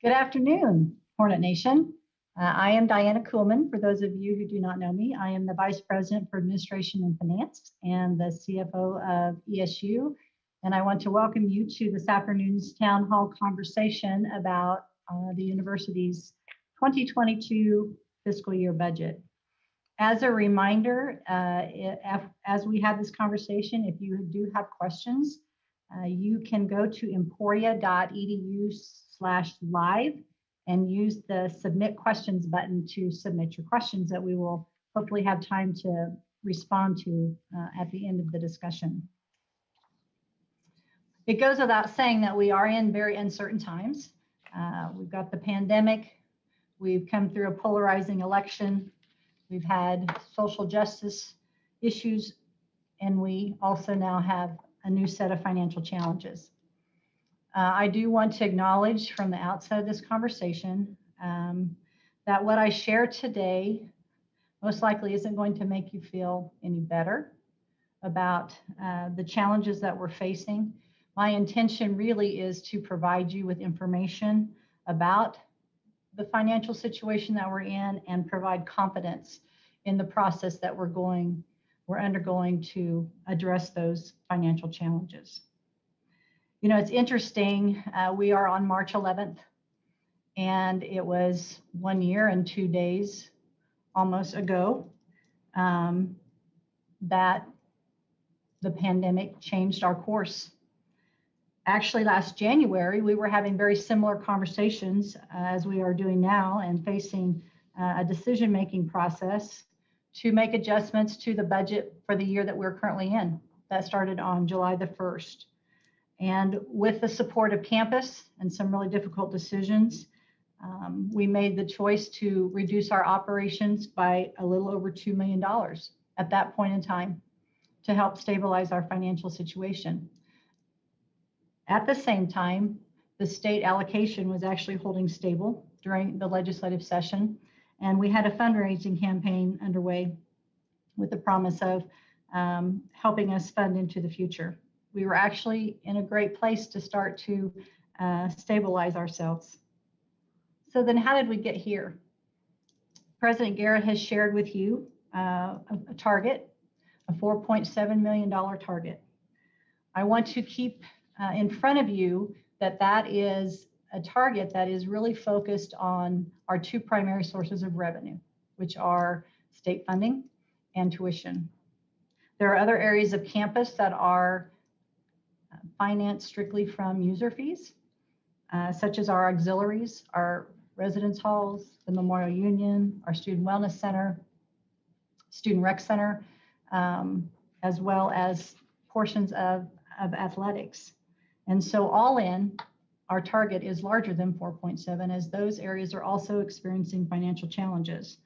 Good afternoon, Hornet Nation. I am Diana KUHLMANN. For those of you who do not know me, I am the Vice President for Administration and Finance and the CFO of ESU. And I want to welcome you to this afternoon's town hall conversation about the university's 2022 fiscal year budget. As a reminder, as we have this conversation, if you do have questions, you can go to emporia.edu/live and use the submit questions button to submit your questions that we will hopefully have time to respond to at the end of the discussion. It goes without saying that we are in very uncertain times. We've got the pandemic, we've come through a polarizing election, we've had social justice issues, and we also now have a new set of financial challenges. I do want to acknowledge from the outset of this conversation that what I share today most likely isn't going to make you feel any better about the challenges that we're facing. My intention really is to provide you with information about the financial situation that we're in and provide confidence in the process that we're undergoing to address those financial challenges. You know, it's interesting, we are on March 11th, and it was 1 year and 2 days almost ago that the pandemic changed our course. Actually, last January, we were having very similar conversations as we are doing now and facing a decision-making process to make adjustments to the budget for the year that we're currently in. That started on July the 1st. And with the support of campus and some really difficult decisions, we made the choice to reduce our operations by a little over $2 million at that point in time to help stabilize our financial situation. At the same time, the state allocation was actually holding stable during the legislative session, and we had a fundraising campaign underway with the promise of helping us fund into the future. We were actually in a great place to start to stabilize ourselves. So then how did we get here? President Garrett has shared with you a target, a $4.7 million target. I want to keep in front of you that that is a target that is really focused on our two primary sources of revenue, which are state funding and tuition. There are other areas of campus that are financed strictly from user fees, such as our auxiliaries, our residence halls, the Memorial Union, our Student Wellness Center, Student Rec Center, as well as portions of athletics. And so all in, our target is larger than 4.7, as those areas are also experiencing financial challenges.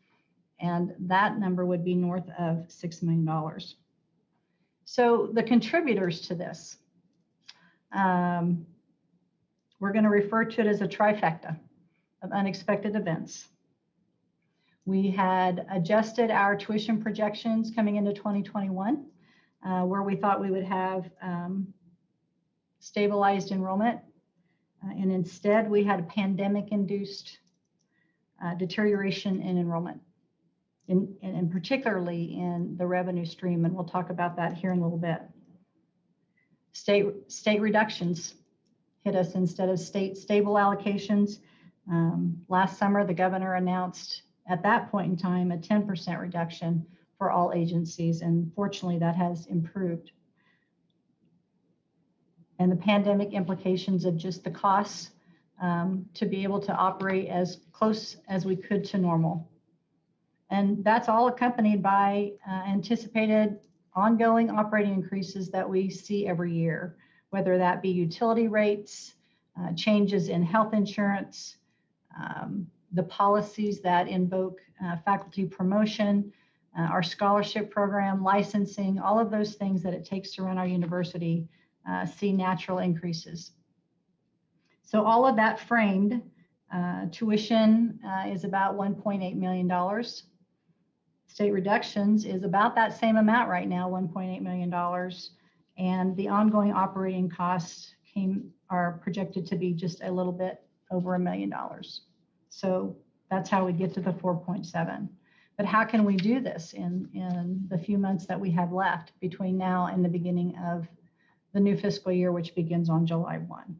And that number would be north of $6 million. So the contributors to this, we're going to refer to it as a trifecta of unexpected events. We had adjusted our tuition projections coming into 2021, where we thought we would have stabilized enrollment. And instead, we had a pandemic-induced deterioration in enrollment, and particularly in the revenue stream. And we'll talk about that here in a little bit. State reductions hit us instead of state stable allocations. Last summer, the governor announced at that point in time a 10% reduction for all agencies, and fortunately that has improved. And the pandemic implications of just the costs to be able to operate as close as we could to normal. And that's all accompanied by anticipated ongoing operating increases that we see every year, whether that be utility rates, changes in health insurance, the policies that invoke faculty promotion, our scholarship program, licensing, all of those things that it takes to run our university see natural increases. So all of that framed, tuition is about $1.8 million. State reductions is about that same amount right now, $1.8 million. And the ongoing operating costs are projected to be just a little bit over $1 million. So that's how we get to the 4.7. But how can we do this in the few months that we have left between now and the beginning of the new fiscal year, which begins on July 1?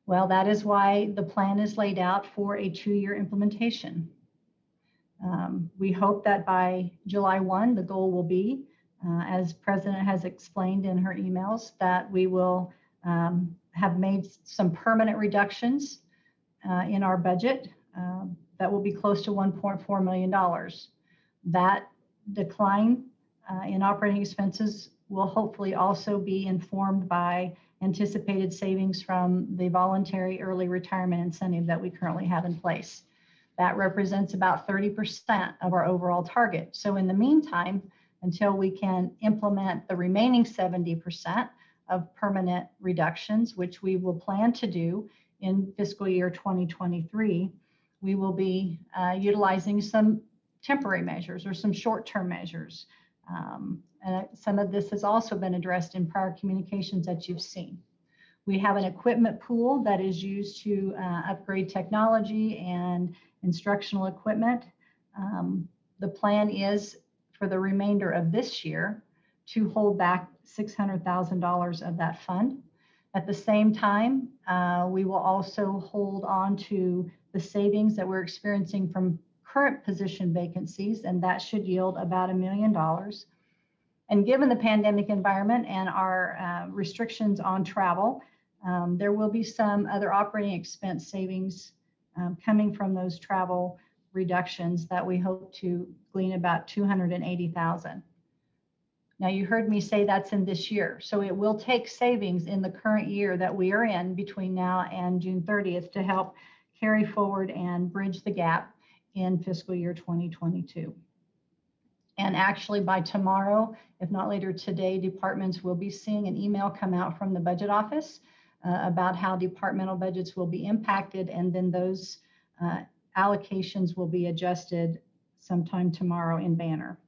Well, that is why the plan is laid out for a 2-year implementation. We hope that by July 1, the goal will be, as President has explained in her emails, that we will have made some permanent reductions in our budget that will be close to $1.4 million. That decline in operating expenses will hopefully also be informed by anticipated savings from the voluntary early retirement incentive that we currently have in place. That represents about 30% of our overall target. So in the meantime, until we can implement the remaining 70% of permanent reductions, which we will plan to do in fiscal year 2023, we will be utilizing some temporary measures or some short-term measures. And some of this has also been addressed in prior communications that you've seen. We have an equipment pool that is used to upgrade technology and instructional equipment. The plan is for the remainder of this year to hold back $600,000 of that fund. At the same time, we will also hold on to the savings that we're experiencing from current position vacancies, and that should yield about $1 million. And given the pandemic environment and our restrictions on travel, there will be some other operating expense savings coming from those travel reductions that we hope to glean about $280,000. Now, you heard me say that's in this year. So it will take savings in the current year that we are in between now and June 30th to help carry forward and bridge the gap in fiscal year 2022. And actually by tomorrow, if not later today, departments will be seeing an email come out from the budget office about how departmental budgets will be impacted, and then those allocations will be adjusted sometime tomorrow in Banner.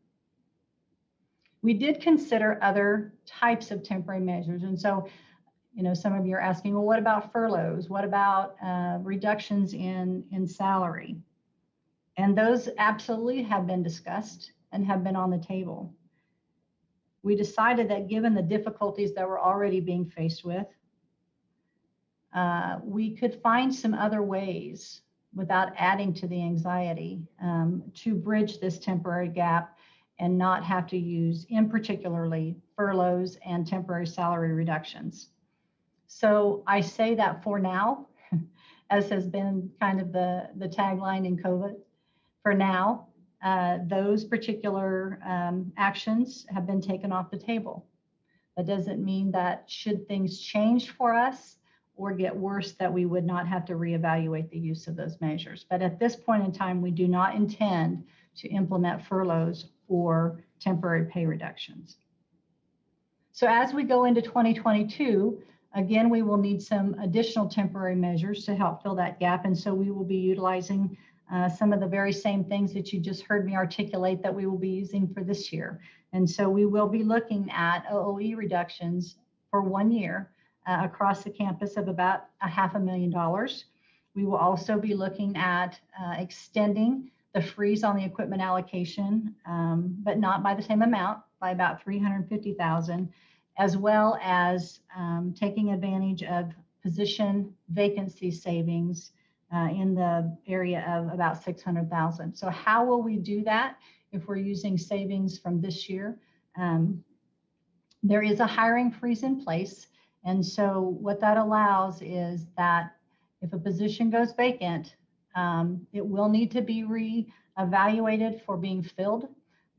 We did consider other types of temporary measures. And so, you know, some of you are asking, well, what about furloughs? What about reductions in salary? And those absolutely have been discussed and have been on the table. We decided that given the difficulties that we're already being faced with, we could find some other ways without adding to the anxiety to bridge this temporary gap and not have to use, in particularly, furloughs and temporary salary reductions. So I say that for now, as has been kind of the tagline in COVID. For now, those particular actions have been taken off the table. That doesn't mean that should things change for us or get worse, that we would not have to reevaluate the use of those measures. But at this point in time, we do not intend to implement furloughs or temporary pay reductions. So as we go into 2022, again, we will need some additional temporary measures to help fill that gap. And so we will be utilizing some of the very same things that you just heard me articulate that we will be using for this year. And so we will be looking at OOE reductions for 1 year across the campus of about $500,000. We will also be looking at extending the freeze on the equipment allocation, but not by the same amount, by about $350,000, as well as taking advantage of position vacancy savings in the area of about $600,000. So how will we do that if we're using savings from this year? There is a hiring freeze in place. And so what that allows is that if a position goes vacant, it will need to be re-evaluated for being filled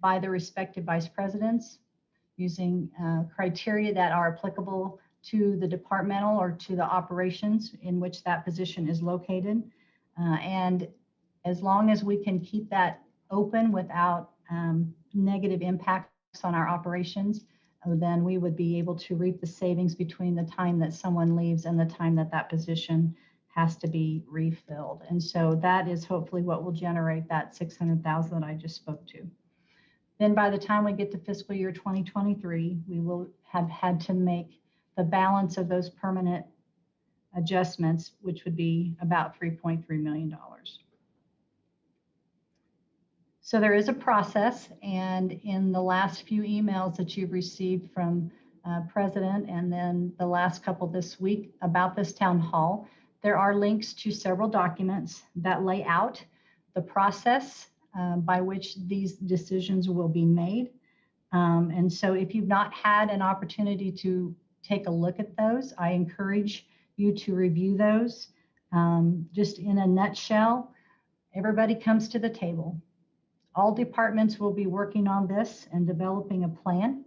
by the respective vice presidents using criteria that are applicable to the departmental or to the operations in which that position is located. And as long as we can keep that open without negative impacts on our operations, then we would be able to reap the savings between the time that someone leaves and the time that that position has to be refilled. And so that is hopefully what will generate that $600,000 that I just spoke to. Then by the time we get to fiscal year 2023, we will have had to make the balance of those permanent adjustments, which would be about $3.3 million. So there is a process, and in the last few emails that you've received from President and then the last couple this week about this town hall, there are links to several documents that lay out the process by which these decisions will be made. And so if you've not had an opportunity to take a look at those, I encourage you to review those. Just in a nutshell, everybody comes to the table. All departments will be working on this and developing a plan.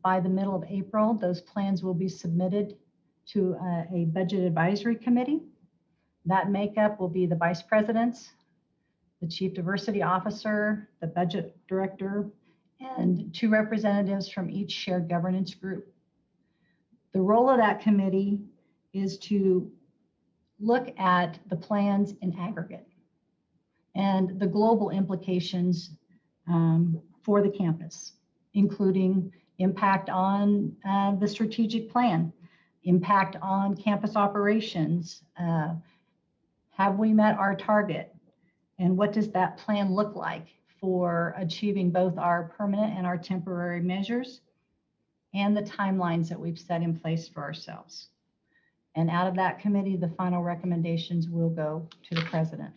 By the middle of April, those plans will be submitted to a budget advisory committee. That makeup will be the vice presidents, the chief diversity officer, the budget director, and 2 representatives from each shared governance group. The role of that committee is to look at the plans in aggregate and the global implications for the campus, including impact on the strategic plan, impact on campus operations. Have we met our target? And what does that plan look like for achieving both our permanent and our temporary measures and the timelines that we've set in place for ourselves? And out of that committee, the final recommendations will go to the president.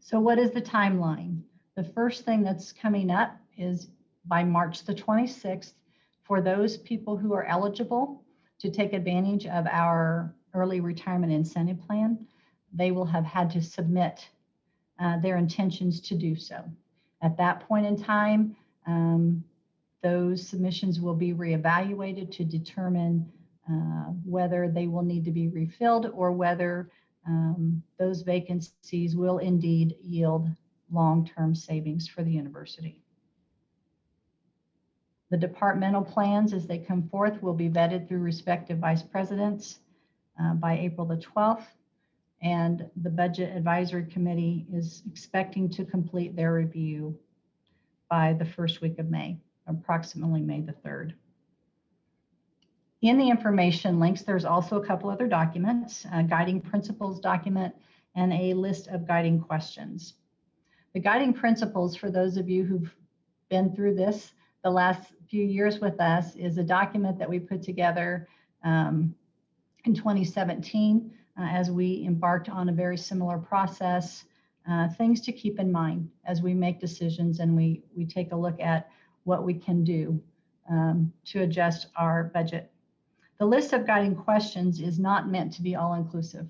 So what is the timeline? The first thing that's coming up is by March the 26th, for those people who are eligible to take advantage of our early retirement incentive plan, they will have had to submit their intentions to do so. At that point in time, those submissions will be reevaluated to determine whether they will need to be refilled or whether those vacancies will indeed yield long-term savings for the university. The departmental plans, as they come forth, will be vetted through respective vice presidents by April the 12th. And the Budget Advisory Committee is expecting to complete their review by the first week of May, approximately May the 3rd. In the information links, there's also a couple other documents, a guiding principles document and a list of guiding questions. The guiding principles, for those of you who've been through this the last few years with us, is a document that we put together in 2017 as we embarked on a very similar process, things to keep in mind as we make decisions and we take a look at what we can do to adjust our budget. The list of guiding questions is not meant to be all-inclusive.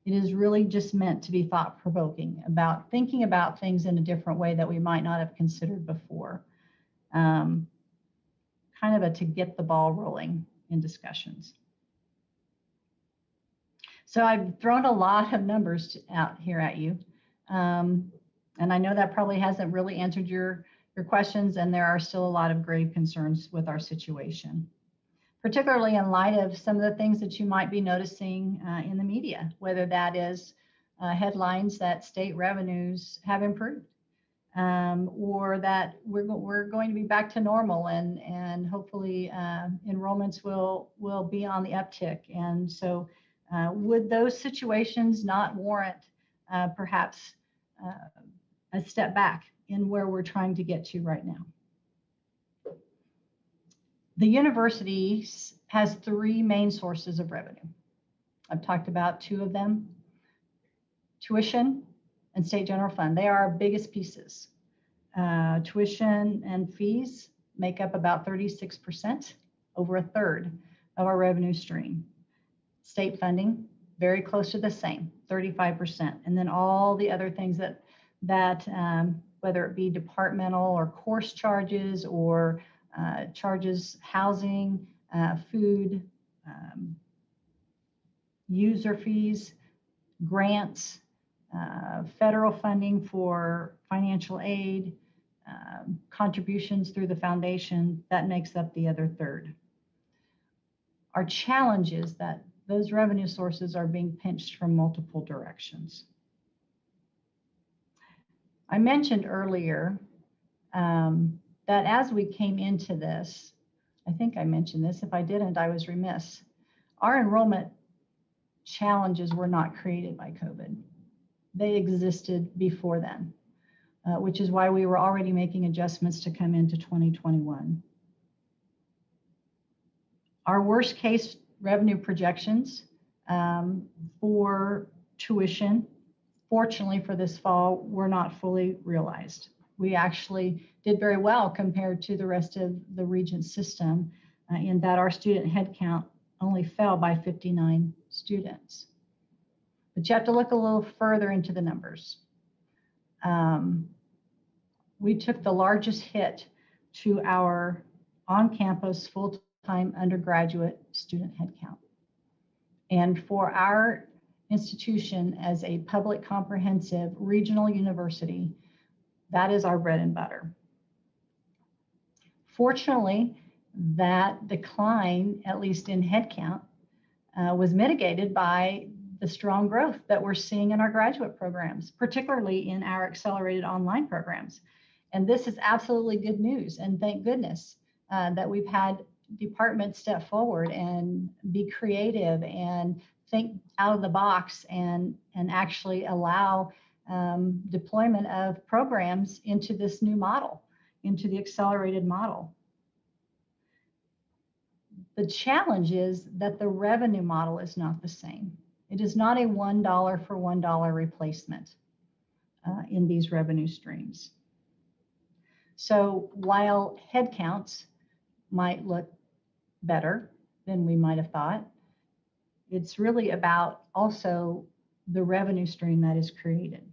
It is really just meant to be thought-provoking about thinking about things in a different way that we might not have considered before. Kind of to get the ball rolling in discussions. So I've thrown a lot of numbers out here at you. And I know that probably hasn't really answered your questions, and there are still a lot of grave concerns with our situation, particularly in light of some of the things that you might be noticing in the media, whether that is headlines that state revenues have improved, or that we're going to be back to normal and hopefully enrollments will be on the uptick. And so would those situations not warrant perhaps a step back in where we're trying to get to right now? The university has 3 main sources of revenue. I've talked about 2 of them: tuition and state general fund. They are our biggest pieces. Tuition and fees make up about 36%, over a third of our revenue stream. State funding, very close to the same, 35%. And then all the other things that whether it be departmental or course charges or charges, housing, food, user fees, grants, federal funding for financial aid, contributions through the foundation, that makes up the other third. Our challenge is that those revenue sources are being pinched from multiple directions. I mentioned earlier that as we came into this, I think I mentioned this, if I didn't, I was remiss. Our enrollment challenges were not created by COVID. They existed before then, which is why we were already making adjustments to come into 2021. Our worst case revenue projections for tuition, fortunately for this fall, were not fully realized. We actually did very well compared to the rest of the Regent system in that our student headcount only fell by 59 students. But you have to look a little further into the numbers. We took the largest hit to our on-campus full-time undergraduate student headcount. And for our institution as a public comprehensive regional university, that is our bread and butter. Fortunately, that decline, at least in headcount, was mitigated by the strong growth that we're seeing in our graduate programs, particularly in our accelerated online programs. And this is absolutely good news. And thank goodness that we've had departments step forward and be creative and think out of the box and actually allow deployment of programs into this new model, into the accelerated model. The challenge is that the revenue model is not the same. It is not a $1 for $1 replacement in these revenue streams. So while headcounts might look better than we might have thought, it's really about also the revenue stream that is created.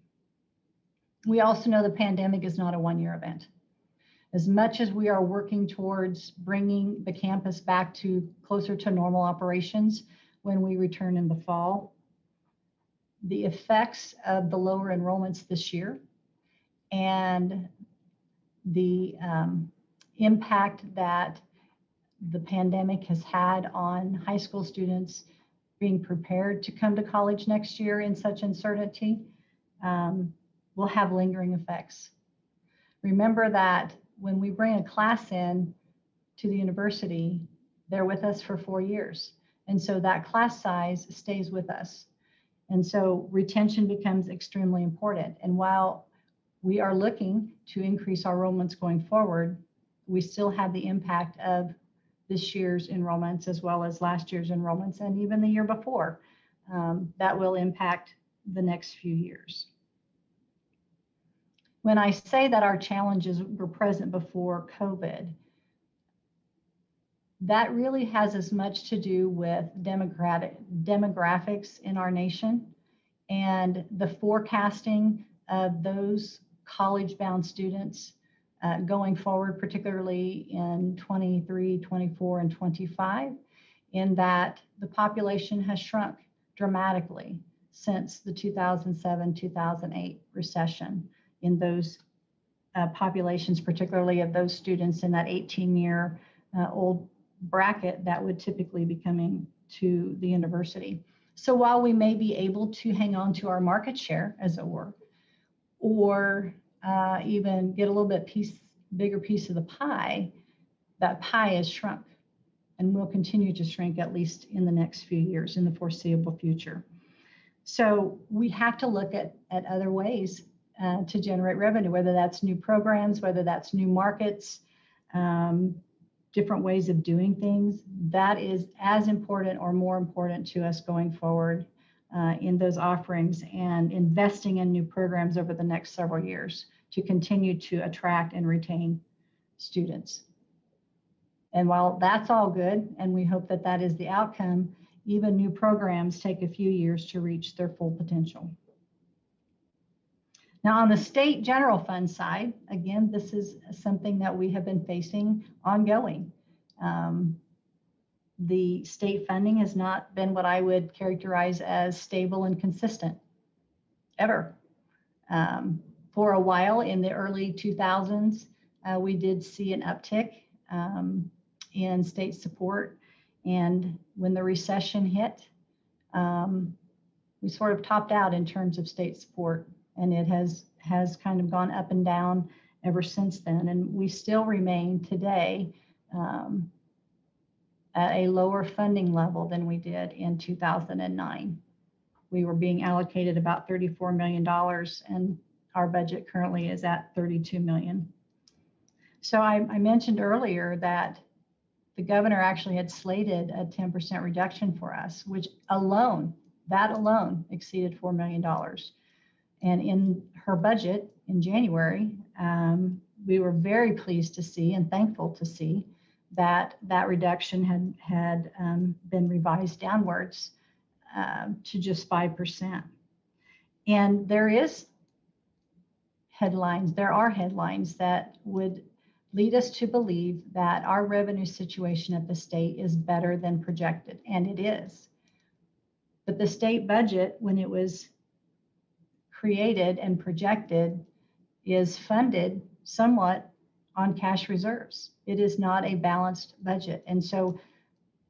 We also know the pandemic is not a one-year event. As much as we are working towards bringing the campus back to closer to normal operations when we return in the fall, the effects of the lower enrollments this year and the impact that the pandemic has had on high school students being prepared to come to college next year in such uncertainty will have lingering effects. Remember that when we bring a class in to the university, they're with us for 4 years. And so that class size stays with us. And so retention becomes extremely important. And while we are looking to increase our enrollments going forward, we still have the impact of this year's enrollments as well as last year's enrollments and even the year before. That will impact the next few years. When I say that our challenges were present before COVID, that really has as much to do with demographics in our nation and the forecasting of those college-bound students going forward, particularly in 23, 24, and 25, in that the population has shrunk dramatically since the 2007-2008 recession in those populations, particularly of those students in that 18-year old bracket that would typically be coming to the university. So while we may be able to hang on to our market share, as it were, or even get a little bit bigger piece of the pie, that pie has shrunk and will continue to shrink at least in the next few years, in the foreseeable future. So we have to look at other ways to generate revenue, whether that's new programs, whether that's new markets, different ways of doing things. That is as important or more important to us going forward in those offerings and investing in new programs over the next several years to continue to attract and retain students. And while that's all good, and we hope that that is the outcome, even new programs take a few years to reach their full potential. Now, on the state general fund side, again, this is something that we have been facing ongoing. The state funding has not been what I would characterize as stable and consistent, ever. For a while in the early 2000s, we did see an uptick in state support. And when the recession hit, we sort of topped out in terms of state support. And it has kind of gone up and down ever since then. And we still remain today at a lower funding level than we did in 2009. We were being allocated about $34 million, and our budget currently is at $32 million. So I mentioned earlier that the governor actually had slated a 10% reduction for us, which that alone exceeded $4 million. And in her budget in January, we were very pleased to see and thankful to see that that reduction had been revised downwards to just 5%. And there are headlines that would lead us to believe that our revenue situation at the state is better than projected, and it is. But the state budget, when it was created and projected, is funded somewhat on cash reserves. It is not a balanced budget. And so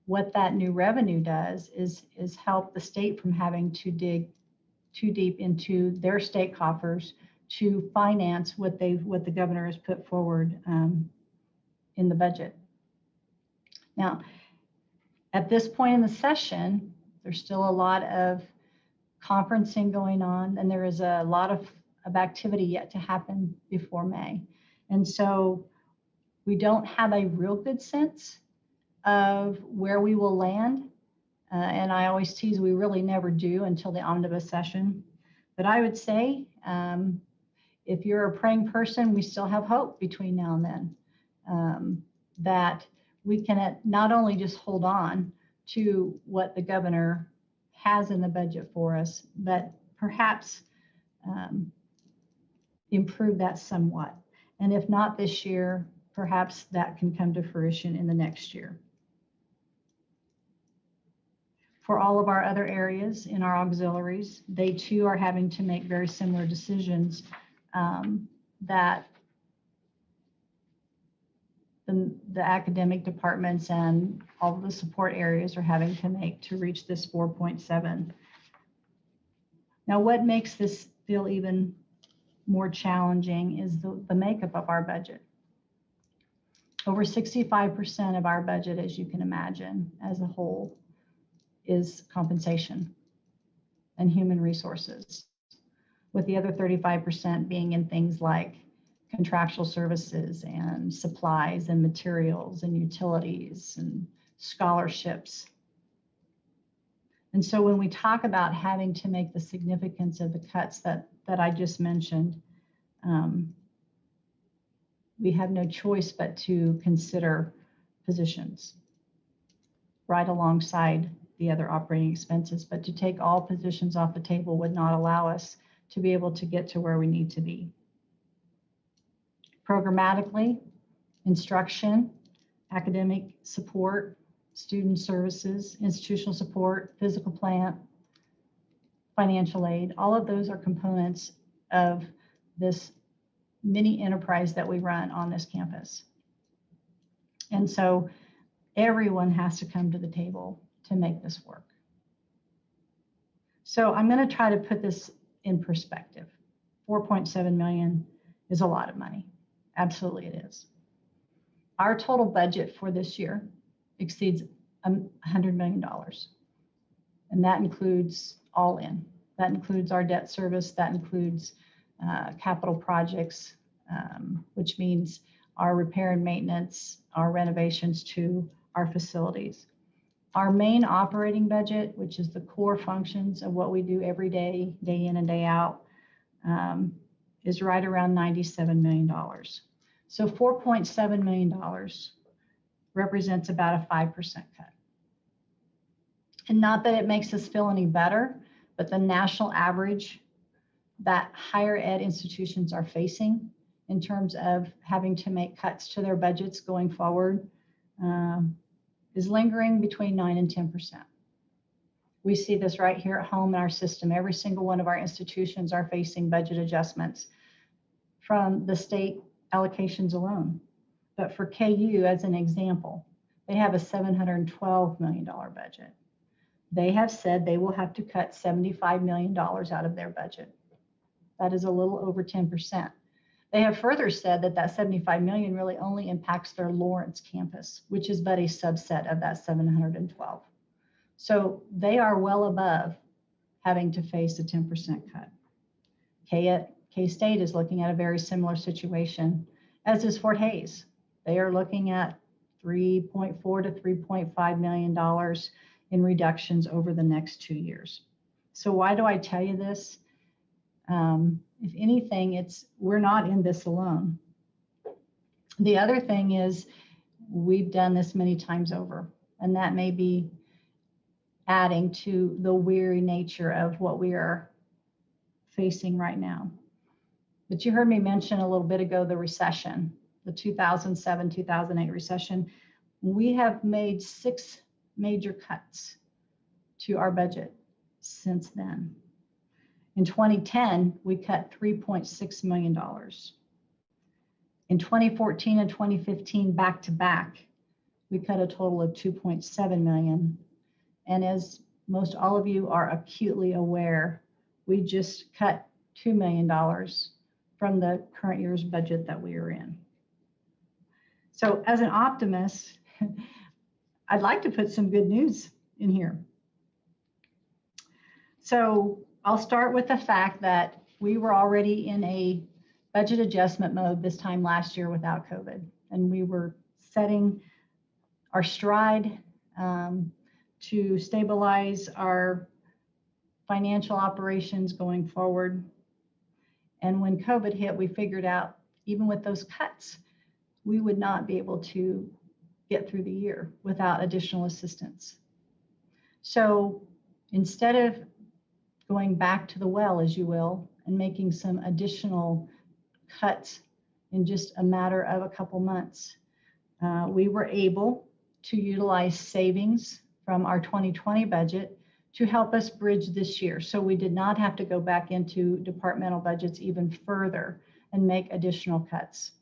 what that new revenue does is help the state from having to dig too deep into their state coffers to finance what the governor has put forward in the budget. Now, at this point in the session, there's still a lot of conferencing going on, and there is a lot of activity yet to happen before May. And so we don't have a real good sense of where we will land. And I always tease, we really never do until the omnibus session. But I would say, if you're a praying person, we still have hope between now and then, that we can not only just hold on to what the governor has in the budget for us, but perhaps improve that somewhat. And if not this year, perhaps that can come to fruition in the next year. For all of our other areas in our auxiliaries, they too are having to make very similar decisions that the academic departments and all of the support areas are having to make to reach this 4.7. Now, what makes this feel even more challenging is the makeup of our budget. Over 65% of our budget, as you can imagine, as a whole, is compensation and human resources, with the other 35% being in things like contractual services and supplies and materials and utilities and scholarships. And so when we talk about having to make the significance of the cuts that I just mentioned, we have no choice but to consider positions right alongside the other operating expenses. But to take all positions off the table would not allow us to be able to get to where we need to be. Programmatically, instruction, academic support, student services, institutional support, physical plant, financial aid, all of those are components of this mini enterprise that we run on this campus. And so everyone has to come to the table to make this work. So I'm going to try to put this in perspective. 4.7 million is a lot of money. Absolutely it is. Our total budget for this year exceeds $100 million. And that includes all in. That includes our debt service. That includes capital projects, which means our repair and maintenance, our renovations to our facilities. Our main operating budget, which is the core functions of what we do every day, day in and day out, is right around $97 million. So $4.7 million represents about a 5% cut. And not that it makes us feel any better, but the national average that higher ed institutions are facing in terms of having to make cuts to their budgets going forward is lingering between 9 and 10%. We see this right here at home in our system. Every single one of our institutions are facing budget adjustments from the state allocations alone. But for KU, as an example, they have a $712 million budget. They have said they will have to cut $75 million out of their budget. That is a little over 10%. They have further said that that 75 million really only impacts their Lawrence campus, which is but a subset of that 712. So they are well above having to face a 10% cut. K-State is looking at a very similar situation, as is Fort Hays. They are looking at $3.4 to $3.5 million in reductions over the next 2 years. So why do I tell you this? If anything, we're not in this alone. The other thing is we've done this many times over, and that may be adding to the weary nature of what we are facing right now. But you heard me mention a little bit ago the recession, the 2007-2008 recession. We have made 6 major cuts to our budget since then. In 2010, we cut $3.6 million. In 2014 and 2015, back to back, we cut a total of $2.7 million. And as most all of you are acutely aware, we just cut $2 million from the current year's budget that we are in. So as an optimist, I'd like to put some good news in here. So I'll start with the fact that we were already in a budget adjustment mode this time last year without COVID, and we were setting our stride to stabilize our financial operations going forward. And when COVID hit, we figured out, even with those cuts, we would not be able to get through the year without additional assistance. So instead of going back to the well, as you will, and making some additional cuts in just a matter of a couple months, we were able to utilize savings from our 2020 budget to help us bridge this year. So we did not have to go back into departmental budgets even further and make additional cuts.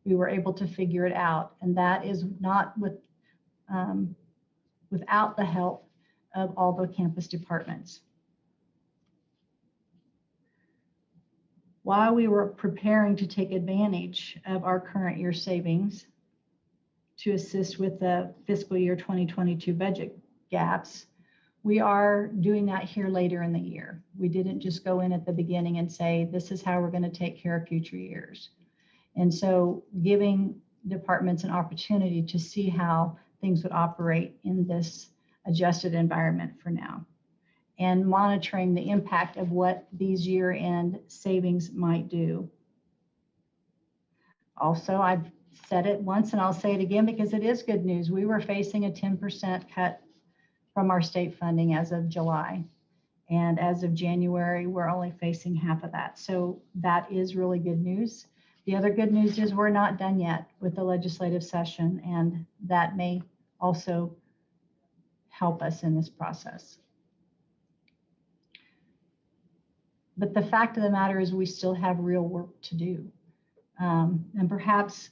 We were able to figure it out, and that is not without the help of all the campus departments. While we were preparing to take advantage of our current year savings to assist with the fiscal year 2022 budget gaps, we are doing that here later in the year. We didn't just go in at the beginning and say, this is how we're going to take care of future years. And so giving departments an opportunity to see how things would operate in this adjusted environment for now, and monitoring the impact of what these year-end savings might do. Also, I've said it once and I'll say it again because it is good news. We were facing a 10% cut from our state funding as of July. And as of January, we're only facing half of that. So that is really good news. The other good news is we're not done yet with the legislative session, and that may also help us in this process. But the fact of the matter is we still have real work to do. And perhaps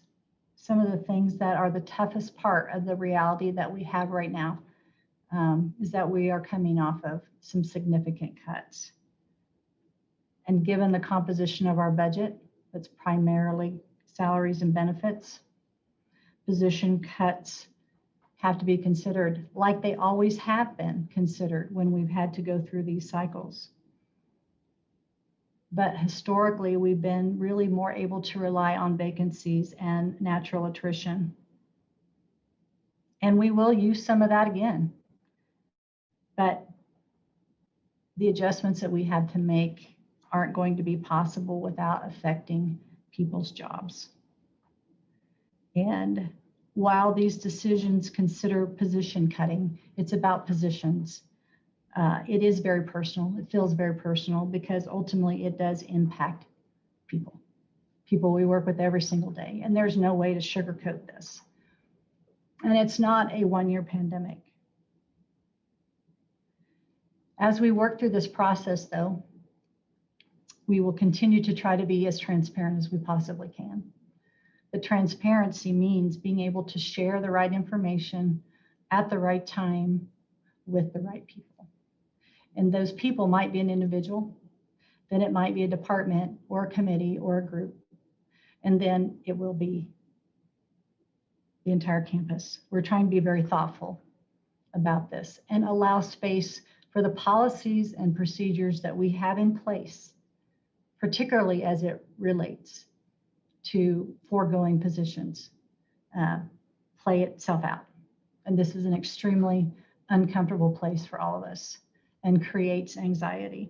some of the things that are the toughest part of the reality that we have right now is that we are coming off of some significant cuts. And given the composition of our budget, that's primarily salaries and benefits, position cuts have to be considered like they always have been considered when we've had to go through these cycles. But historically, we've been really more able to rely on vacancies and natural attrition. And we will use some of that again. But the adjustments that we had to make aren't going to be possible without affecting people's jobs. And while these decisions consider position cutting, it's about positions. It is very personal. It feels very personal because ultimately it does impact people we work with every single day. And there's no way to sugarcoat this. And it's not a one-year pandemic. As we work through this process, though, we will continue to try to be as transparent as we possibly can. The transparency means being able to share the right information at the right time with the right people. And those people might be an individual, then it might be a department or a committee or a group. and then it will be the entire campus. We're trying to be very thoughtful about this and allow space for the policies and procedures that we have in place, particularly as it relates to foregoing positions, play itself out. And this is an extremely uncomfortable place for all of us and creates anxiety.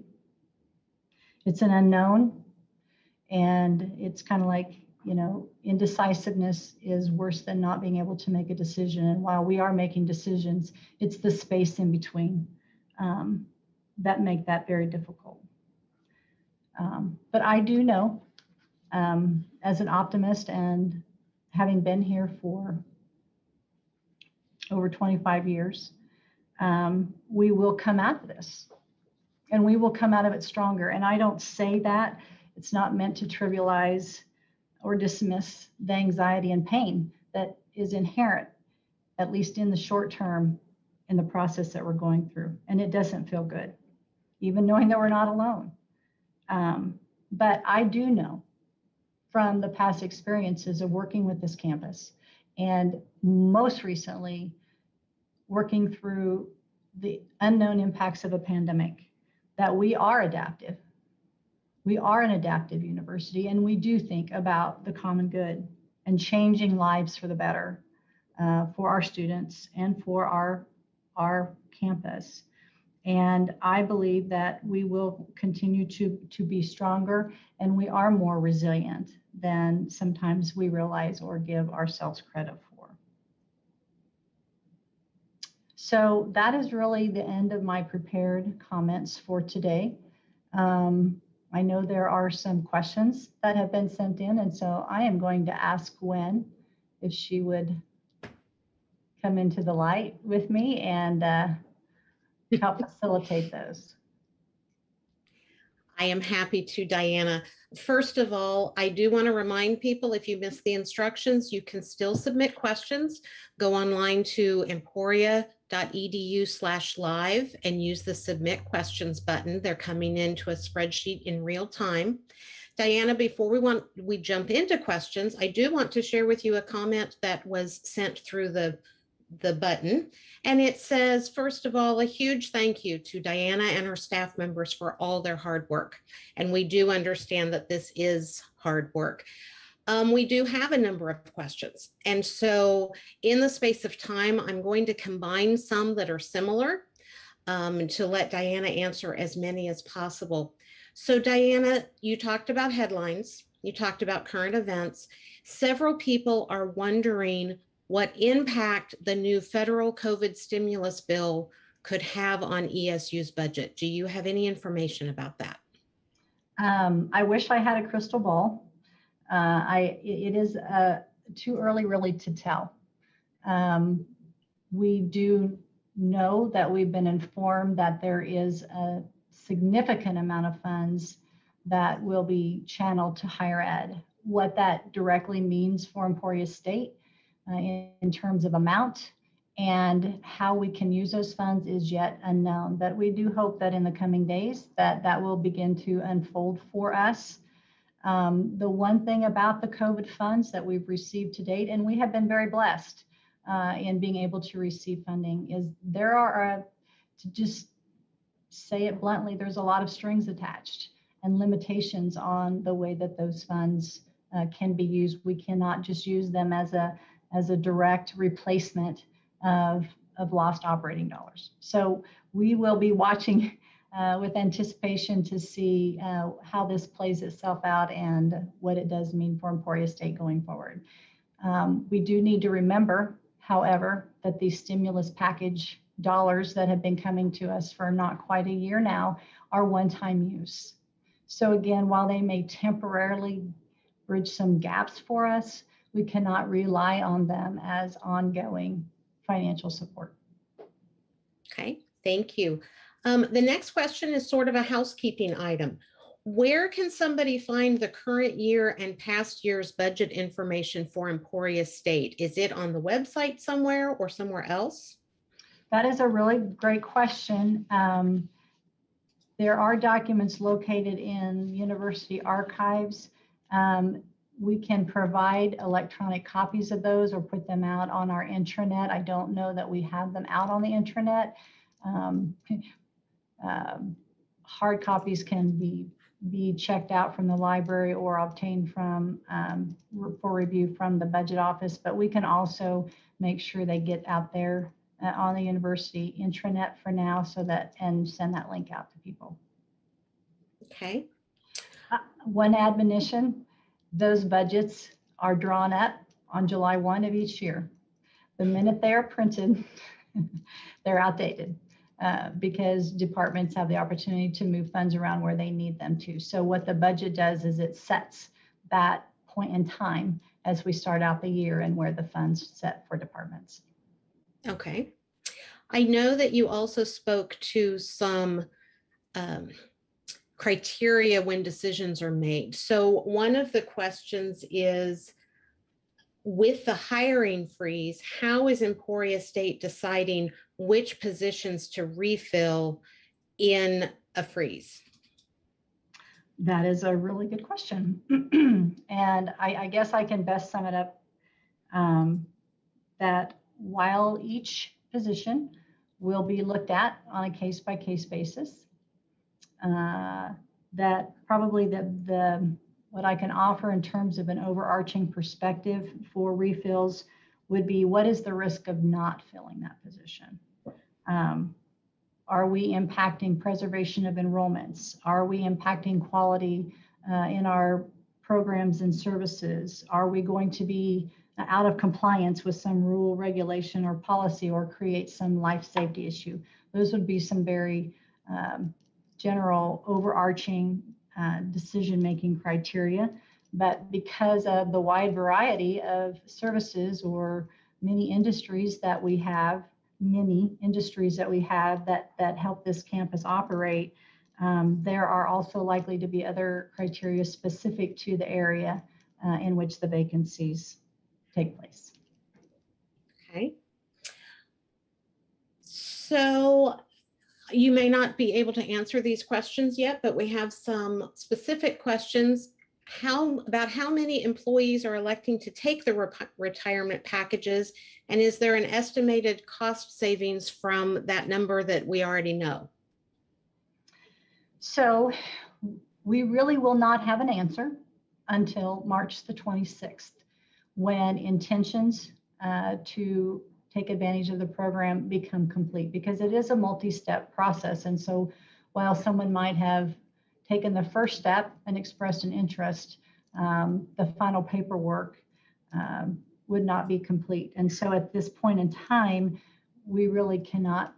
It's an unknown, and it's kind of like, you know, indecisiveness is worse than not being able to make a decision. And while we are making decisions, it's the space in between that make that very difficult. But I do know, as an optimist and having been here for over 25 years, we will come out of this, and we will come out of it stronger. And I don't say that, it's not meant to trivialize or dismiss the anxiety and pain that is inherent, at least in the short term, in the process that we're going through. And it doesn't feel good, even knowing that we're not alone. But I do know from the past experiences of working with this campus, and most recently working through the unknown impacts of a pandemic, that we are adaptive. We are an adaptive university, and we do think about the common good and changing lives for the better for our students and for our campus. And I believe that we will continue to be stronger, and we are more resilient than sometimes we realize or give ourselves credit for. So that is really the end of my prepared comments for today. I know there are some questions that have been sent in, and so I am going to ask Gwen if she would come into the light with me and help facilitate those. I am happy to, Diana. First of all, I do want to remind people, if you missed the instructions, you can still submit questions. Go online to emporia.edu/live and use the submit questions button. They're coming into a spreadsheet in real time. Diana, before we jump into questions, I do want to share with you a comment that was sent through the button. And it says, first of all, a huge thank you to Diana and her staff members for all their hard work. And we do understand that this is hard work. We do have a number of questions. And so in the space of time, I'm going to combine some that are similar to let Diana answer as many as possible. So Diana, you talked about headlines. You talked about current events. Several people are wondering what impact the new federal COVID stimulus bill could have on ESU's budget. Do you have any information about that? I wish I had a crystal ball. It is too early really to tell. We do know that we've been informed that there is a significant amount of funds that will be channeled to higher ed. What that directly means for Emporia State in terms of amount and how we can use those funds is yet unknown. But we do hope that in the coming days that will begin to unfold for us. The one thing about the COVID funds that we've received to date, and we have been very blessed in being able to receive funding, is there are, to just say it bluntly, there's a lot of strings attached and limitations on the way that those funds can be used. We cannot just use them as a direct replacement of lost operating dollars. So we will be watching with anticipation to see how this plays itself out and what it does mean for Emporia State going forward. We do need to remember, however, that these stimulus package dollars that have been coming to us for not quite a year now are one-time use. So again, while they may temporarily bridge some gaps for us, we cannot rely on them as ongoing financial support. Okay, thank you. The next question is sort of a housekeeping item. Where can somebody find the current year and past year's budget information for Emporia State? Is it on the website somewhere or somewhere else? That is a really great question. There are documents located in university archives. We can provide electronic copies of those or put them out on our intranet. I don't know that we have them out on the intranet. Um, Hard copies can be checked out from the library or obtained from for review from the budget office, but we can also make sure they get out there on the university intranet for now, so that, and send that link out to people. Okay. One admonition: those budgets are drawn up on July 1 of each year. The minute they are printed, they're outdated. Because departments have the opportunity to move funds around where they need them to. So what the budget does is it sets that point in time as we start out the year and where the funds set for departments. Okay. I know that you also spoke to some criteria when decisions are made. So one of the questions is, with the hiring freeze, how is Emporia State deciding which positions to refill in a freeze? That is a really good question. And I guess I can best sum it up that while each position will be looked at on a case-by-case basis, that probably the what I can offer in terms of an overarching perspective for refills would be, what is the risk of not filling that position? Are we impacting preservation of enrollments? Are we impacting quality in our programs and services? Are we going to be out of compliance with some rule, regulation, or policy, or create some life safety issue? Those would be some very general overarching decision-making criteria. But because of the wide variety of services or many industries that we have that help this campus operate, there are also likely to be other criteria specific to the area in which the vacancies take place. Okay. So you may not be able to answer these questions yet, but we have some specific questions. About how many employees are electing to take the retirement packages? And is there an estimated cost savings from that number that we already know? So we really will not have an answer until March the 26th, when intentions to take advantage of the program become complete, because it is a multi-step process. And so while someone might have taken the first step and expressed an interest, the final paperwork would not be complete. And so at this point in time, we really cannot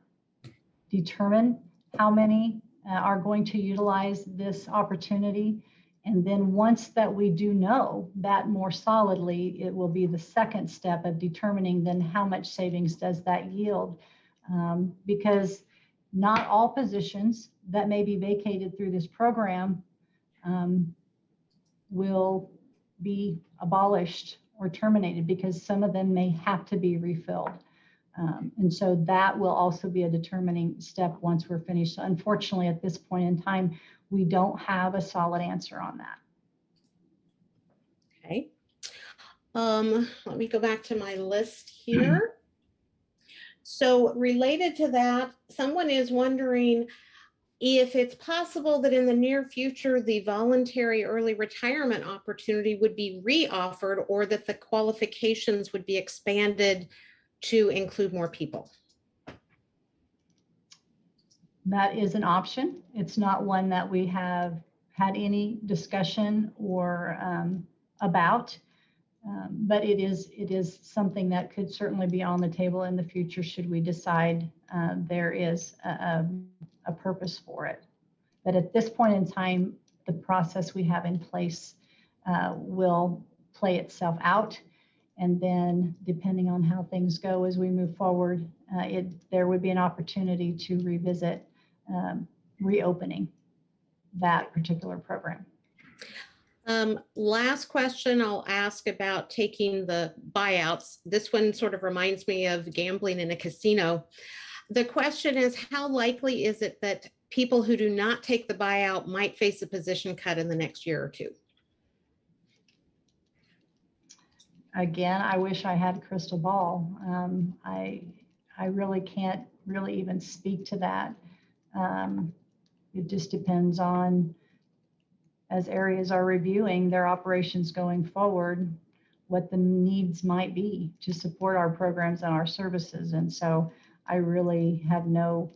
determine how many are going to utilize this opportunity. And then once that we do know that more solidly, it will be the second step of determining then how much savings does that yield. Because not all positions that may be vacated through this program will be abolished or terminated, because some of them may have to be refilled. And so that will also be a determining step once we're finished. So unfortunately, at this point in time, we don't have a solid answer on that. Okay. Let me go back to my list here. So related to that, someone is wondering if it's possible that in the near future, the voluntary early retirement opportunity would be re-offered, or that the qualifications would be expanded to include more people. That is an option. It's not one that we have had any discussion or about, but it is something that could certainly be on the table in the future should we decide there is a purpose for it. But at this point in time, the process we have in place will play itself out. And then depending on how things go as we move forward, there would be an opportunity to revisit reopening that particular program. Last question I'll ask about taking the buyouts. This one sort of reminds me of gambling in a casino. The question is, how likely is it that people who do not take the buyout might face a position cut in the next year or two? Again, I wish I had a crystal ball. I really can't really even speak to that. It just depends on, as areas are reviewing their operations going forward, what the needs might be to support our programs and our services. And so I really have no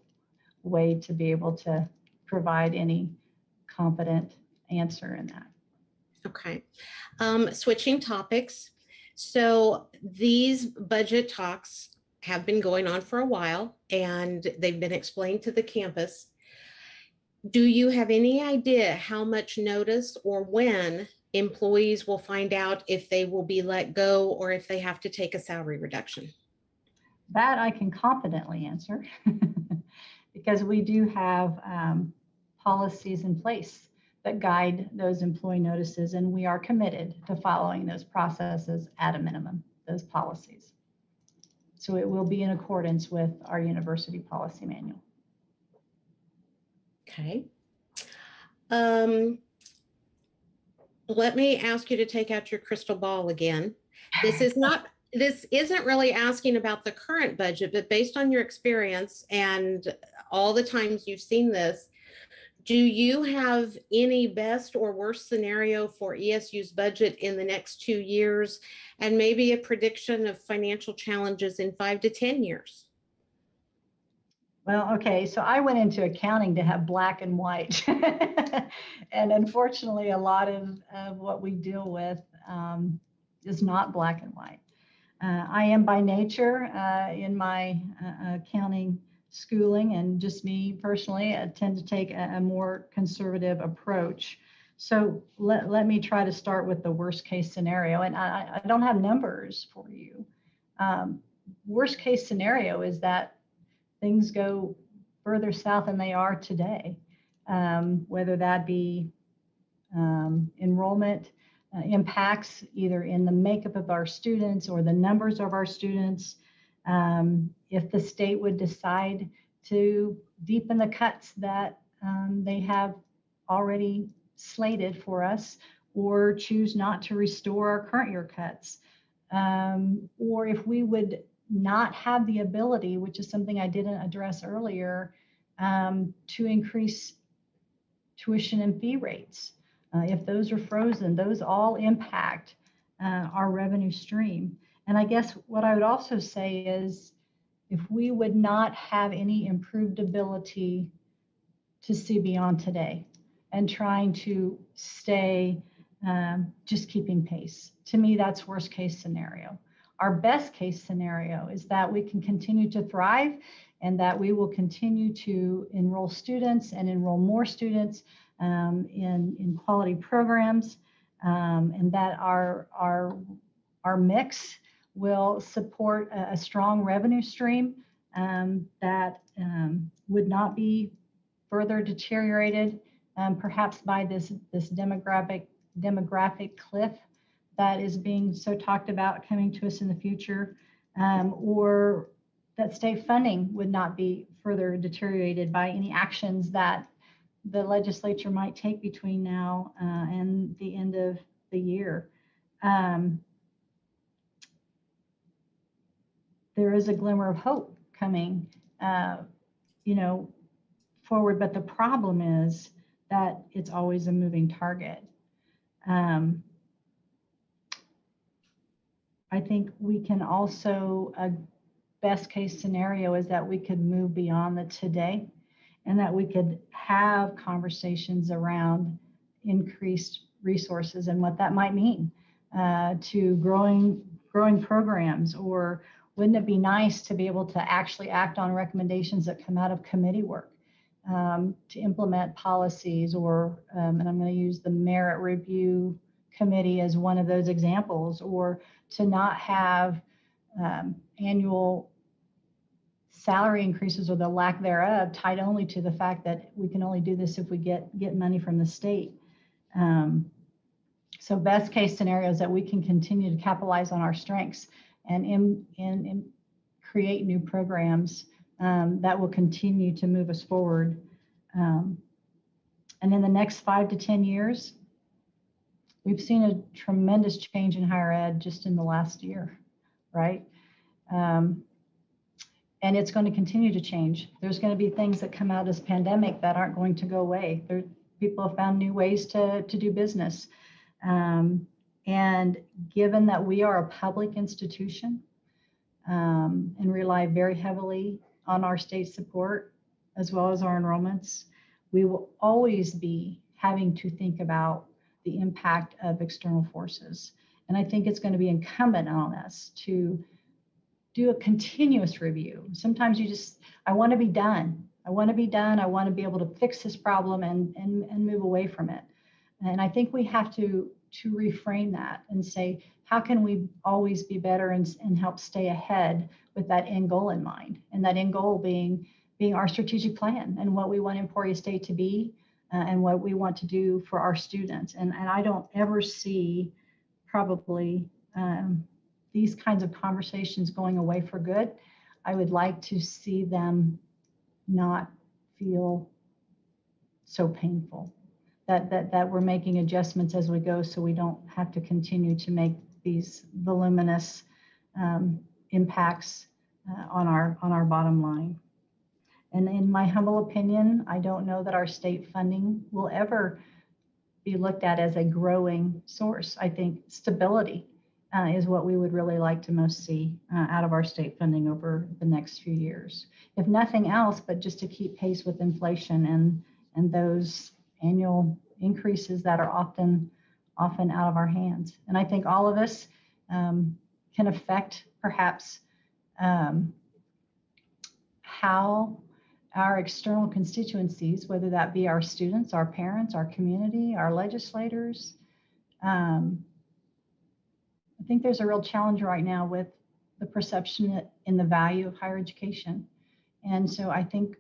way to be able to provide any competent answer in that. Okay. Switching topics. So these budget talks have been going on for a while, and they've been explained to the campus. Do you have any idea how much notice or when employees will find out if they will be let go or if they have to take a salary reduction? That I can confidently answer because we do have policies in place that guide those employee notices, and we are committed to following those processes at a minimum, those policies. So it will be in accordance with our university policy manual. Okay. Let me ask you to take out your crystal ball again. This isn't really asking about the current budget, but based on your experience and all the times you've seen this, do you have any best or worst scenario for ESU's budget in the next 2 years, and maybe a prediction of financial challenges in 5 to 10 years? Well, okay, so I went into accounting to have black and white. And unfortunately, a lot of what we deal with is not black and white. I am by nature in my accounting schooling, and just me personally, I tend to take a more conservative approach. So let me try to start with the worst case scenario. And I don't have numbers for you. Worst case scenario is that things go further south than they are today, whether that be enrollment impacts either in the makeup of our students or the numbers of our students. If the state would decide to deepen the cuts that they have already slated for us, or choose not to restore our current year cuts, or if we would not have the ability, which is something I didn't address earlier, to increase tuition and fee rates. If those are frozen, those all impact our revenue stream. And I guess what I would also say is, if we would not have any improved ability to see beyond today and trying to stay just keeping pace, to me, that's worst case scenario. Our best case scenario is that we can continue to thrive and that we will continue to enroll students and enroll more students in quality programs, and that our mix will support a strong revenue stream that would not be further deteriorated perhaps by this demographic cliff that is being so talked about coming to us in the future, or that state funding would not be further deteriorated by any actions that the legislature might take between now and the end of the year. There is a glimmer of hope coming, forward, but the problem is that it's always a moving target. I think we can also, a best case scenario is that we could move beyond the today, and that we could have conversations around increased resources and what that might mean to growing programs. Or wouldn't it be nice to be able to actually act on recommendations that come out of committee work to implement policies, or, and I'm going to use the merit review committee as one of those examples, or to not have annual salary increases or the lack thereof tied only to the fact that we can only do this if we get money from the state. So best case scenario is that we can continue to capitalize on our strengths and create new programs that will continue to move us forward. And in the next 5 to 10 years, We've seen a tremendous change in higher ed just in the last year, right? And it's going to continue to change. There's going to be things that come out of this pandemic that aren't going to go away. People have found new ways to do business. And given that we are a public institution and rely very heavily on our state support as well as our enrollments, we will always be having to think about the impact of external forces. And I think it's going to be incumbent on us to do a continuous review. Sometimes I want to be done. I want to be done. I want to be able to fix this problem and move away from it. And I think we have to reframe that and say, how can we always be better and help stay ahead with that end goal in mind? And that end goal being our strategic plan and what we want Emporia State to be and what we want to do for our students. And I don't ever see probably these kinds of conversations going away for good. I would like to see them not feel so painful, that we're making adjustments as we go so we don't have to continue to make these voluminous impacts on our bottom line. And in my humble opinion, I don't know that our state funding will ever be looked at as a growing source. I think stability is what we would really like to most see out of our state funding over the next few years. If nothing else, but just to keep pace with inflation and those annual increases that are often out of our hands. And I think all of us can affect perhaps how our external constituencies, whether that be our students, our parents, our community, our legislators, I think there's a real challenge right now with the perception in the value of higher education. And so I think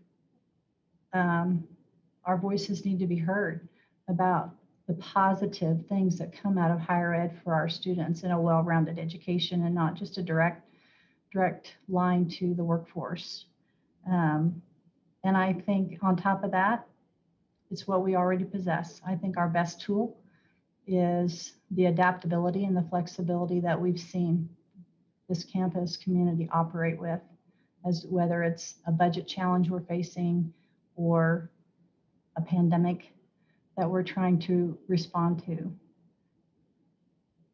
our voices need to be heard about the positive things that come out of higher ed for our students in a well-rounded education and not just a direct line to the workforce. And I think on top of that, it's what we already possess. I think our best tool is the adaptability and the flexibility that we've seen this campus community operate with, as whether it's a budget challenge we're facing or a pandemic that we're trying to respond to.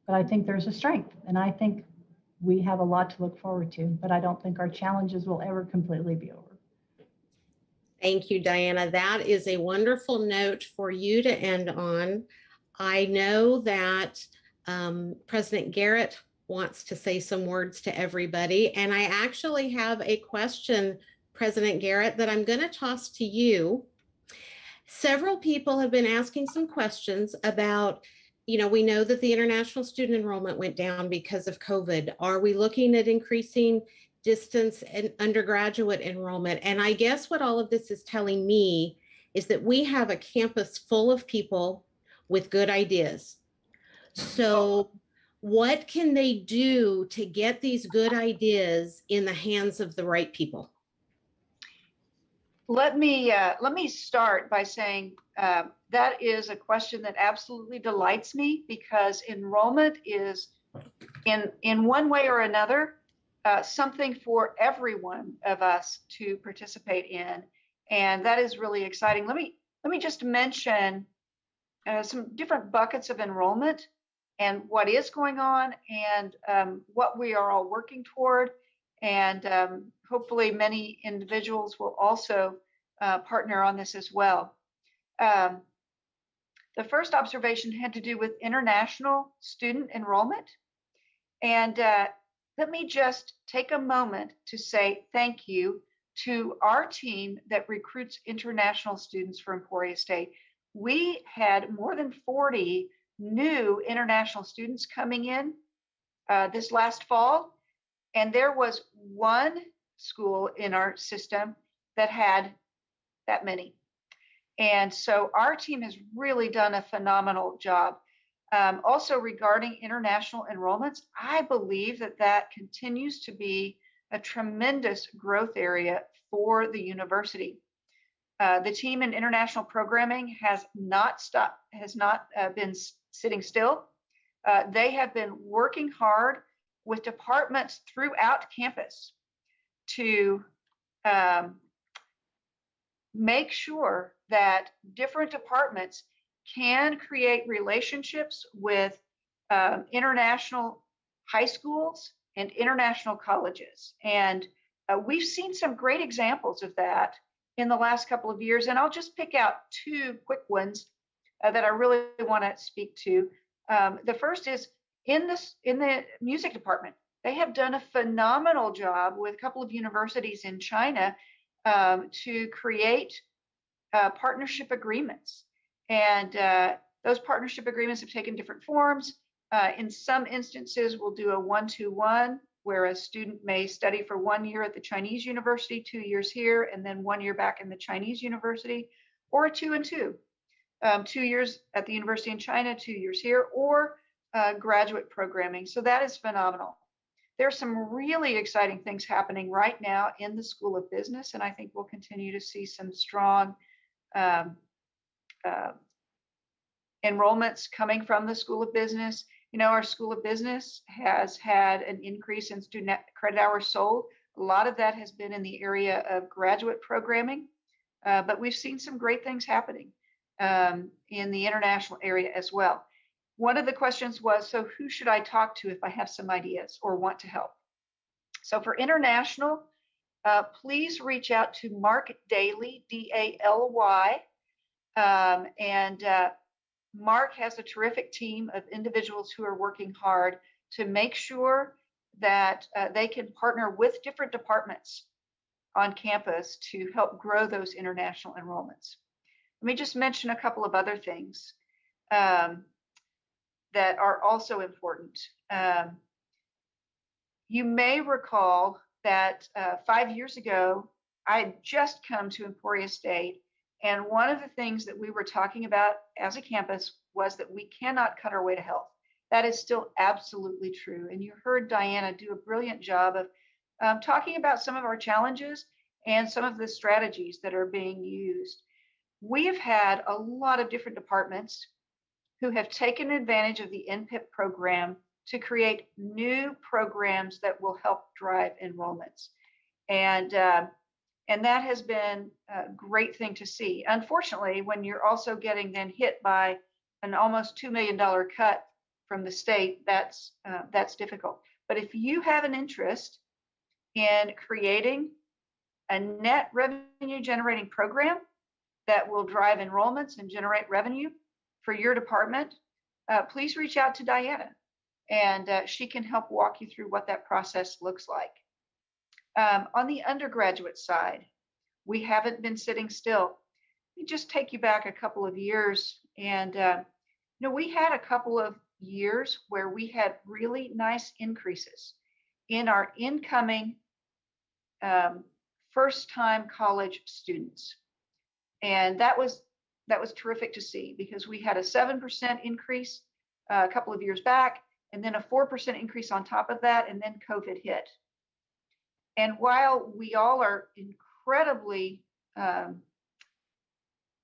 But I think there's a strength, and I think we have a lot to look forward to, but I don't think our challenges will ever completely be over. Thank you, Diana. That is a wonderful note for you to end on. I know that President Garrett wants to say some words to everybody, and I actually have a question, President Garrett, that I'm going to toss to you. Several people have been asking some questions about, we know that the international student enrollment went down because of COVID. Are we looking at increasing distance and undergraduate enrollment? And I guess what all of this is telling me is that we have a campus full of people with good ideas. So what can they do to get these good ideas in the hands of the right people? Let me start by saying that is a question that absolutely delights me, because enrollment is in one way or another something for every one of us to participate in, and that is really exciting. Let me just mention some different buckets of enrollment and what is going on and what we are all working toward, and hopefully many individuals will also partner on this as well. The first observation had to do with international student enrollment, and let me just take a moment to say thank you to our team that recruits international students for Emporia State. We had more than 40 new international students coming in this last fall, and there was one school in our system that had that many. And so our team has really done a phenomenal job. Also regarding international enrollments, I believe that continues to be a tremendous growth area for the university. The team in international programming has not been sitting still. They have been working hard with departments throughout campus to make sure that different departments can create relationships with international high schools and international colleges. And we've seen some great examples of that in the last couple of years. And I'll just pick out two quick ones that I really want to speak to. The first is in the music department. They have done a phenomenal job with a couple of universities in China to create partnership agreements. And those partnership agreements have taken different forms. In some instances, we'll do a 1-to-1, where a student may study for 1 year at the Chinese university, 2 years here, and then 1 year back in the Chinese university, or a 2-and-2, 2 years at the university in China, 2 years here, or graduate programming. So that is phenomenal. There's some really exciting things happening right now in the School of Business, and I think we'll continue to see some strong enrollments coming from the School of Business. You know, our School of Business has had an increase in student credit hours sold. A lot of that has been in the area of graduate programming, but we've seen some great things happening in the international area as well. One of the questions was, so who should I talk to if I have some ideas or want to help? So for international, please reach out to Mark Daly, D-A-L-Y. Mark has a terrific team of individuals who are working hard to make sure that they can partner with different departments on campus to help grow those international enrollments. Let me just mention a couple of other things that are also important. You may recall that 5 years ago, I had just come to Emporia State, and one of the things that we were talking about as a campus was that we cannot cut our way to health. That is still absolutely true. And you heard Diana do a brilliant job of talking about some of our challenges and some of the strategies that are being used. We have had a lot of different departments who have taken advantage of the NPIP program to create new programs that will help drive enrollments. And that has been a great thing to see. Unfortunately, when you're also getting then hit by an almost $2 million cut from the state, that's difficult. But if you have an interest in creating a net revenue generating program that will drive enrollments and generate revenue for your department, please reach out to Diana, and she can help walk you through what that process looks like. On the undergraduate side, we haven't been sitting still. Let me just take you back a couple of years. And we had a couple of years where we had really nice increases in our incoming first-time college students. And that was terrific to see, because we had a 7% increase a couple of years back, and then a 4% increase on top of that, and then COVID hit. And while we all are incredibly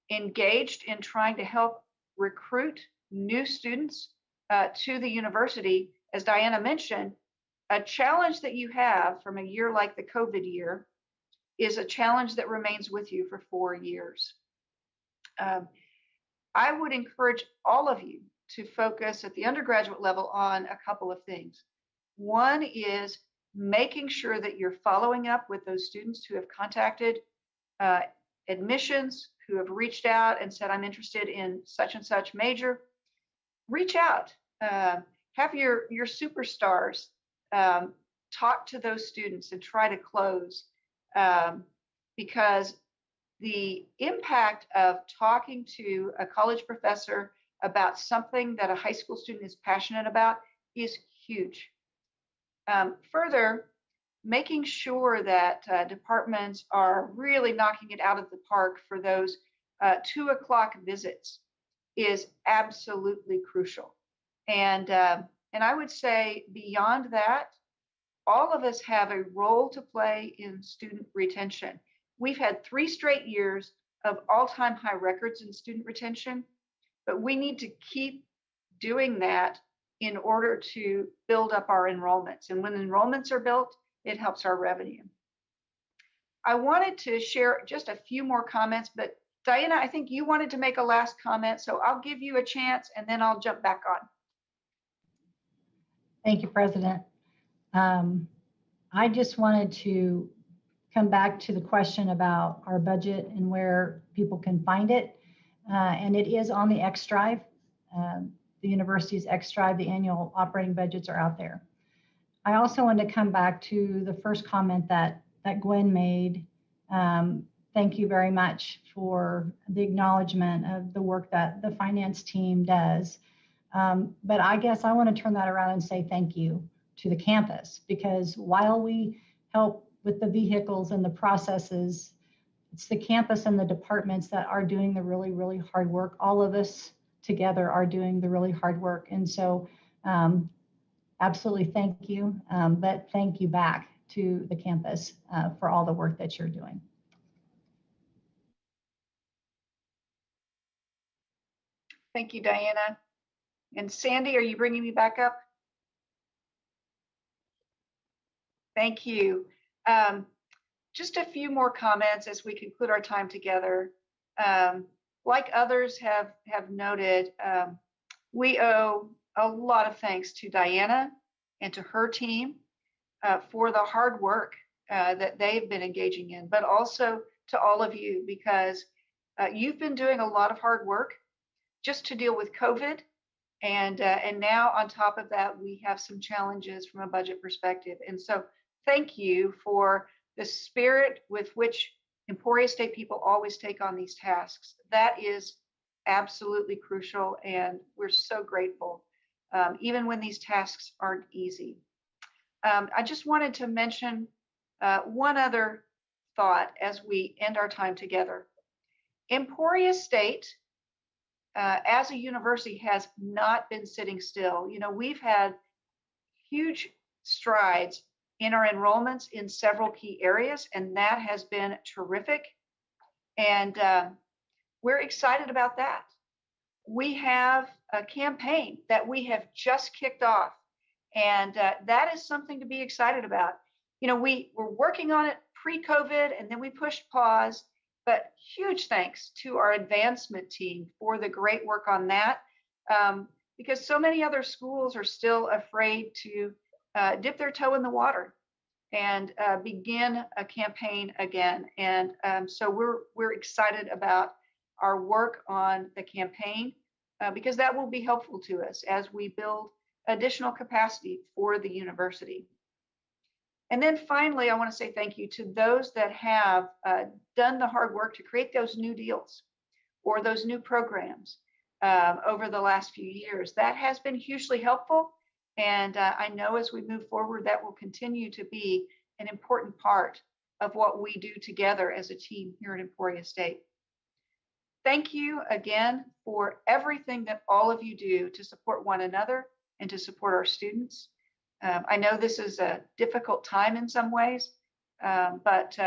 engaged in trying to help recruit new students to the university, as Diana mentioned, a challenge that you have from a year like the COVID year is a challenge that remains with you for 4 years. I would encourage all of you to focus at the undergraduate level on a couple of things. One is making sure that you're following up with those students who have contacted admissions, who have reached out and said, I'm interested in such and such major. Reach out, have your superstars talk to those students and try to close, because the impact of talking to a college professor about something that a high school student is passionate about is huge. Further, making sure that departments are really knocking it out of the park for those 2 o'clock visits is absolutely crucial. And I would say beyond that, all of us have a role to play in student retention. We've had 3 straight years of all-time high records in student retention, but we need to keep doing that in order to build up our enrollments. And when enrollments are built, it helps our revenue. I wanted to share just a few more comments, but Diana, I think you wanted to make a last comment, so I'll give you a chance and then I'll jump back on. Thank you, President. I just wanted to come back to the question about our budget and where people can find it. And it is on the X Drive. The university's X Drive, the annual operating budgets are out there. I also want to come back to the first comment that Gwen made. Thank you very much for the acknowledgement of the work that the finance team does. But I guess I want to turn that around and say thank you to the campus, because while we help with the vehicles and the processes, it's the campus and the departments that are doing the really, really hard work. All of us together are doing the really hard work. And so absolutely thank you, but thank you back to the campus for all the work that you're doing. Thank you, Diana. And Sandy, are you bringing me back up? Thank you. Just a few more comments as we conclude our time together. Like others have noted, we owe a lot of thanks to Diana and to her team for the hard work that they've been engaging in, but also to all of you, because you've been doing a lot of hard work just to deal with COVID. And now on top of that, we have some challenges from a budget perspective. And so thank you for the spirit with which Emporia State people always take on these tasks. That is absolutely crucial, and we're so grateful, even when these tasks aren't easy. I just wanted to mention one other thought as we end our time together. Emporia State, as a university, has not been sitting still. You know, we've had huge strides in our enrollments in several key areas, and that has been terrific. And we're excited about that. We have a campaign that we have just kicked off, and that is something to be excited about. You know, we were working on it pre-COVID, and then we pushed pause, but huge thanks to our advancement team for the great work on that, because so many other schools are still afraid to dip their toe in the water and begin a campaign again. And so we're excited about our work on the campaign because that will be helpful to us as we build additional capacity for the university. And then finally, I want to say thank you to those that have done the hard work to create those new deals or those new programs over the last few years. That has been hugely helpful. And I know as we move forward, that will continue to be an important part of what we do together as a team here at Emporia State. Thank you again for everything that all of you do to support one another and to support our students. I know this is a difficult time in some ways, but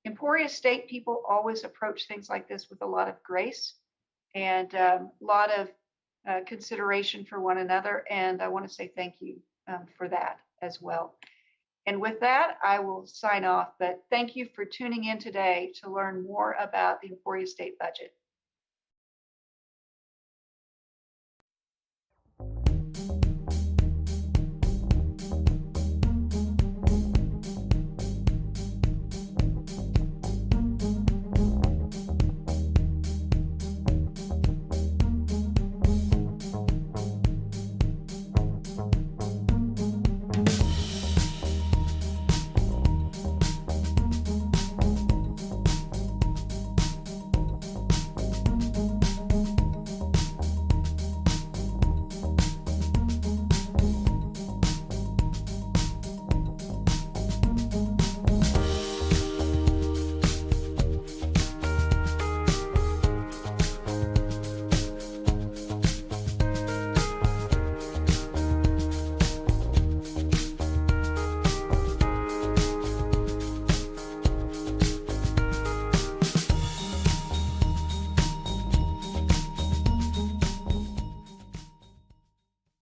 Emporia State people always approach things like this with a lot of grace and a lot of consideration for one another. And I want to say thank you for that as well. And with that, I will sign off, but thank you for tuning in today to learn more about the Emporia State budget.